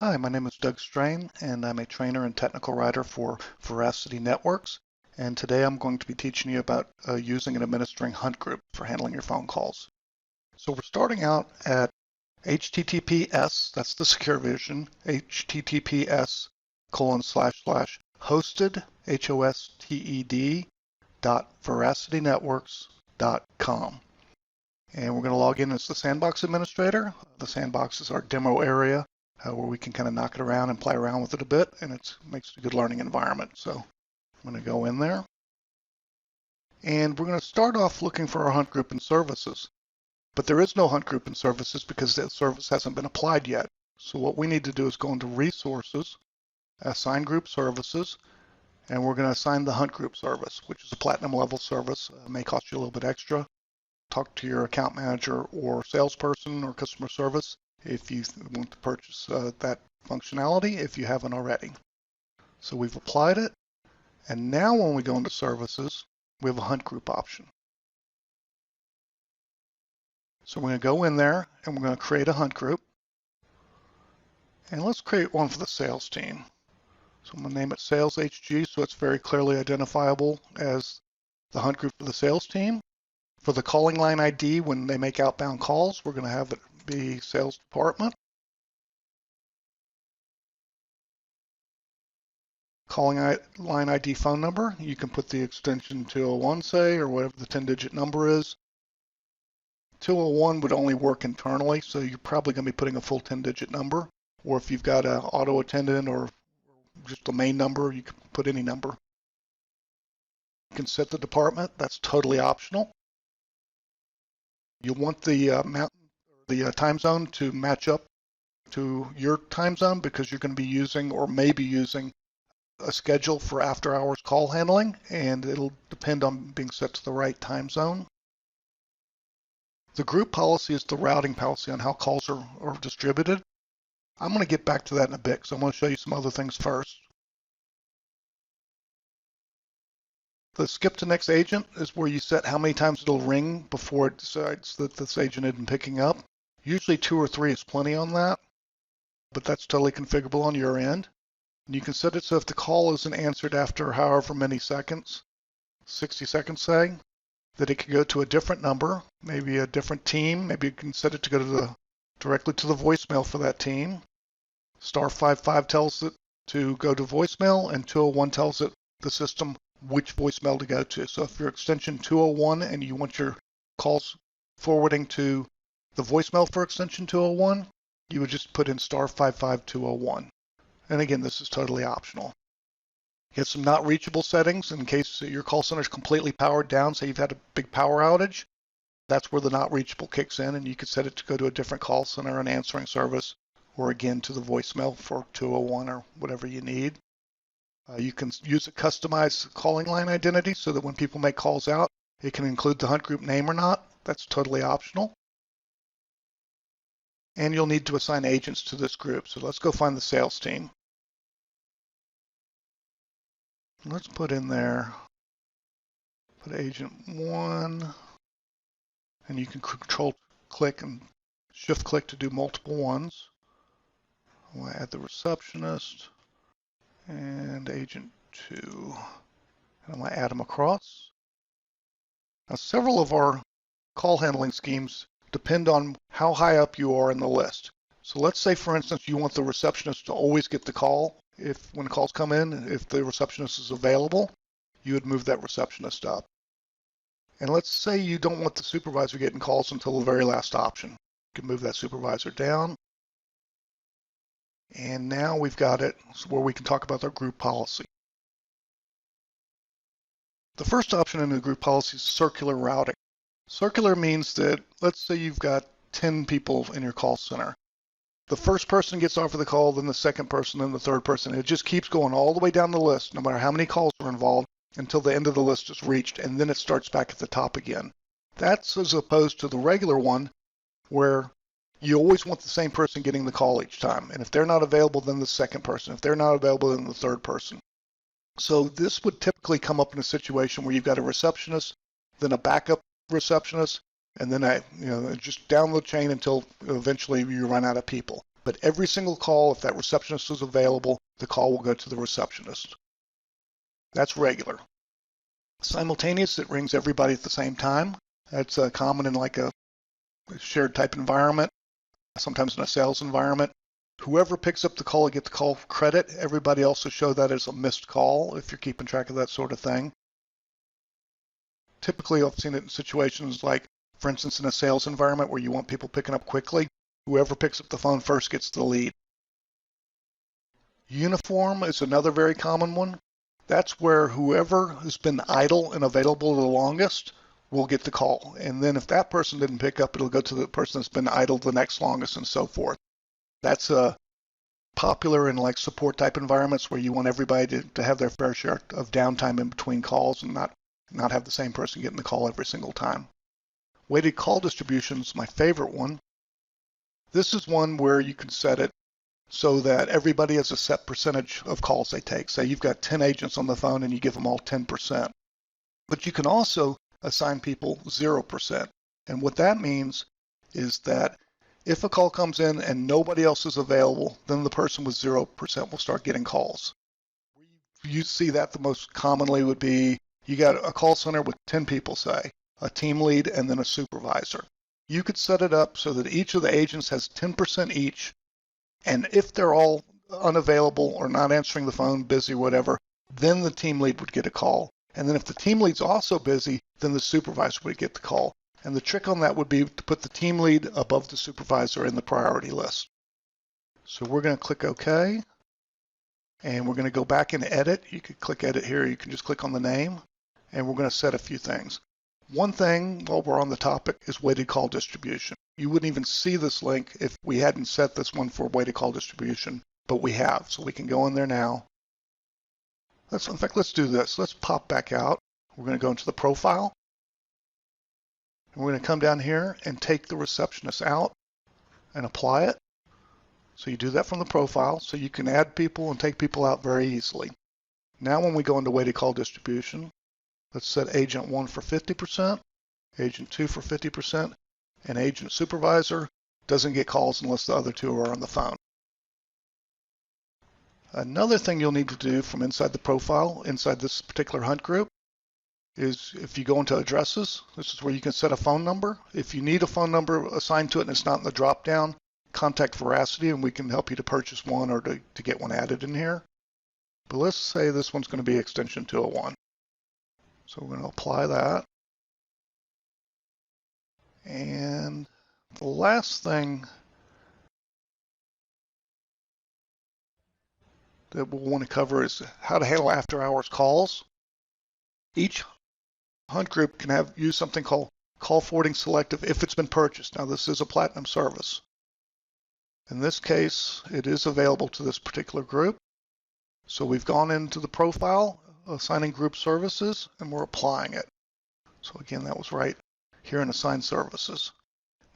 Hi, my name is Doug Strain, and I'm a trainer and technical writer for Veracity Networks. And today I'm going to be teaching you about using and administering hunt groups for handling your phone calls. So we're starting out at HTTPS, that's the secure version, HTTPS://hosted, HOSTED, .veracitynetworks.com. And we're going to log in as the sandbox administrator. The sandbox is our demo area where we can kind of knock it around and play around with it a bit, and it makes it a good learning environment. So I'm going to go in there. And we're going to start off looking for our hunt group and services. But there is no hunt group and services because that service hasn't been applied yet. So what we need to do is go into Resources, Assign Group Services, and we're going to assign the hunt group service, which is a platinum level service. It may cost you a little bit extra. Talk to your account manager or salesperson or customer service if you want to purchase that functionality if you haven't already. So we've applied it, and now when we go into services, we have a hunt group option. So we're going to go in there and we're going to create a hunt group, and let's create one for the sales team. So I'm going to name it Sales HG so it's very clearly identifiable as the hunt group for the sales team. For the calling line ID, when they make outbound calls, we're going to have it be sales department. Calling line ID phone number, you can put the extension 201, say, or whatever the 10-digit number is. 201 would only work internally, so you're probably going to be putting a full 10-digit number. Or if you've got an auto attendant or just a main number, you can put any number. You can set the department. That's totally optional. You want the time zone to match up to your time zone because you're going to be using or may be using a schedule for after hours call handling, and it'll depend on being set to the right time zone. The group policy is the routing policy on how calls are distributed. I'm going to get back to that in a bit because I'm going to show you some other things first. The skip to next agent is where you set how many times it'll ring before it decides that this agent isn't picking up. Usually 2 or 3 is plenty on that, but that's totally configurable on your end. And you can set it so if the call isn't answered after however many seconds, 60 seconds say, that it can go to a different number, maybe a different team. Maybe you can set it to go directly to the voicemail for that team. *55 tells it to go to voicemail, and 201 tells it the system which voicemail to go to. So if you're extension 201 and you want your calls forwarding to the voicemail for extension 201, you would just put in *55201. And again, this is totally optional. You have some not reachable settings in case your call center is completely powered down. Say you've had a big power outage. That's where the not reachable kicks in, and you can set it to go to a different call center, an answering service, or again to the voicemail for 201 or whatever you need. You can use a customized calling line identity so that when people make calls out, it can include the hunt group name or not. That's totally optional. And you'll need to assign agents to this group. So let's go find the sales team. Let's put in there, put agent 1, and you can control click and shift click to do multiple ones. I'm going to add the receptionist and agent 2, and I'm going to add them across. Now, several of our call handling schemes depend on how high up you are in the list. So let's say, for instance, you want the receptionist to always get the call. When calls come in, if the receptionist is available, you would move that receptionist up. And let's say you don't want the supervisor getting calls until the very last option. You can move that supervisor down. And now we've got it where we can talk about our group policy. The first option in the group policy is circular routing. Circular means that, let's say you've got 10 people in your call center. The first person gets offered the call, then the second person, then the third person. It just keeps going all the way down the list, no matter how many calls are involved, until the end of the list is reached, and then it starts back at the top again. That's as opposed to the regular one, where you always want the same person getting the call each time. And if they're not available, then the second person. If they're not available, then the third person. So this would typically come up in a situation where you've got a receptionist, then a backup receptionist, and then just down the chain until eventually you run out of people. But every single call, if that receptionist is available, the call will go to the receptionist. That's regular. Simultaneous, it rings everybody at the same time. That's common in like a shared type environment, sometimes in a sales environment. Whoever picks up the call will get the call credit. Everybody else will show that as a missed call if you're keeping track of that sort of thing. Typically, I've seen it in situations like, for instance, in a sales environment where you want people picking up quickly. Whoever picks up the phone first gets the lead. Uniform is another very common one. That's where whoever has been idle and available the longest will get the call. And then if that person didn't pick up, it'll go to the person that's been idle the next longest and so forth. That's popular in like support type environments where you want everybody to have their fair share of downtime in between calls and not have the same person getting the call every single time. Weighted call distribution is my favorite one. This is one where you can set it so that everybody has a set percentage of calls they take. Say you've got 10 agents on the phone and you give them all 10%. But you can also assign people 0%. And what that means is that if a call comes in and nobody else is available, then the person with 0% will start getting calls. You see that the most commonly would be you got a call center with 10 people, say, a team lead and then a supervisor. You could set it up so that each of the agents has 10% each. And if they're all unavailable or not answering the phone, busy, whatever, then the team lead would get a call. And then if the team lead's also busy, then the supervisor would get the call. And the trick on that would be to put the team lead above the supervisor in the priority list. So we're going to click OK. And we're going to go back and edit. You could click edit here. You can just click on the name. And we're going to set a few things. One thing while we're on the topic is weighted call distribution. You wouldn't even see this link if we hadn't set this one for weighted call distribution, but we have. So we can go in there now. In fact, let's do this. Let's pop back out. We're going to go into the profile. And we're going to come down here and take the receptionist out and apply it. So you do that from the profile. So you can add people and take people out very easily. Now when we go into weighted call distribution, let's set agent 1 for 50%, agent 2 for 50%, and agent supervisor doesn't get calls unless the other two are on the phone. Another thing you'll need to do from inside the profile, inside this particular hunt group, is if you go into addresses, this is where you can set a phone number. If you need a phone number assigned to it and it's not in the drop-down, contact Veracity and we can help you to purchase one or to get one added in here. But let's say this one's going to be extension 201. So we're going to apply that. And the last thing that we'll want to cover is how to handle after-hours calls. Each hunt group can use something called call forwarding selective if it's been purchased. Now this is a platinum service. In this case, it is available to this particular group. So we've gone into the profile, assigning group services, and we're applying it. So again, that was right here in Assign Services.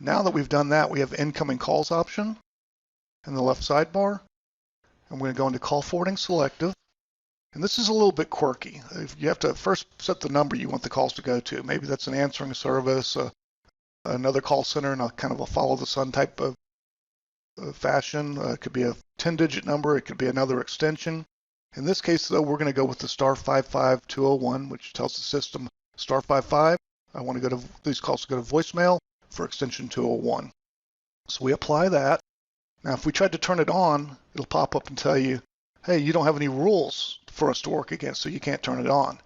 Now that we've done that, we have Incoming Calls option in the left sidebar. I'm going to go into Call Forwarding Selective. And this is a little bit quirky. You have to first set the number you want the calls to go to. Maybe that's an answering service, another call center in a kind of a follow the sun type of fashion. It could be a 10-digit number. It could be another extension. In this case, though, we're going to go with the *55201, which tells the system *55. I want to go to these calls to go to voicemail for extension 201. So we apply that. Now, if we tried to turn it on, it'll pop up and tell you, hey, you don't have any rules for us to work against, so you can't turn it on.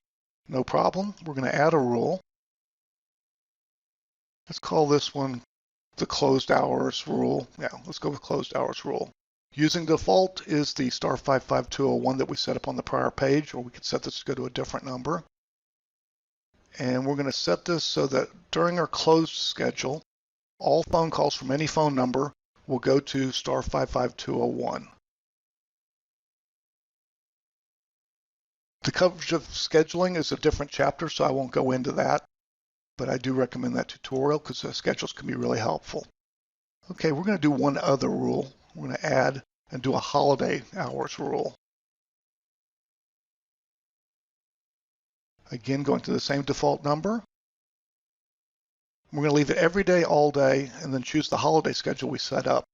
No problem. We're going to add a rule. Let's call this one the closed hours rule. Yeah, let's go with closed hours rule. Using default is the *55201 that we set up on the prior page, or we could set this to go to a different number. And we're going to set this so that during our closed schedule, all phone calls from any phone number will go to *55201. The coverage of scheduling is a different chapter, so I won't go into that, but I do recommend that tutorial because the schedules can be really helpful. Okay, we're going to do one other rule. We're going to add and do a holiday hours rule. Again, going to the same default number. We're going to leave it every day, all day, and then choose the holiday schedule we set up.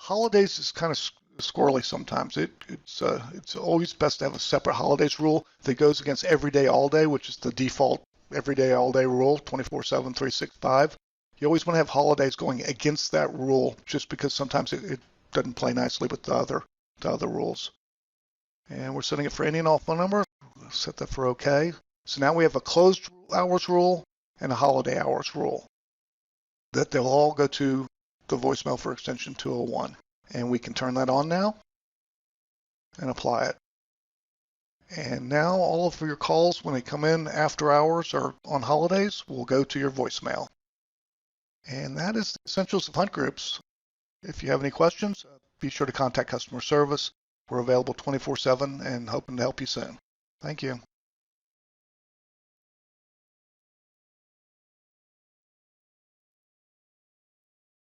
Holidays is kind of squirrely sometimes. It's always best to have a separate holidays rule that goes against every day, all day, which is the default every day, all day rule, 24/7, 365. You always want to have holidays going against that rule just because sometimes it doesn't play nicely with the other rules. And we're setting it for any and all phone number. Set that for OK. So now we have a closed hours rule and a holiday hours rule that they'll all go to the voicemail for extension 201. And we can turn that on now and apply it. And now all of your calls, when they come in after hours or on holidays, will go to your voicemail. And that is the essentials of Hunt Groups. If you have any questions, be sure to contact customer service. We're available 24/7 and hoping to help you soon. Thank you.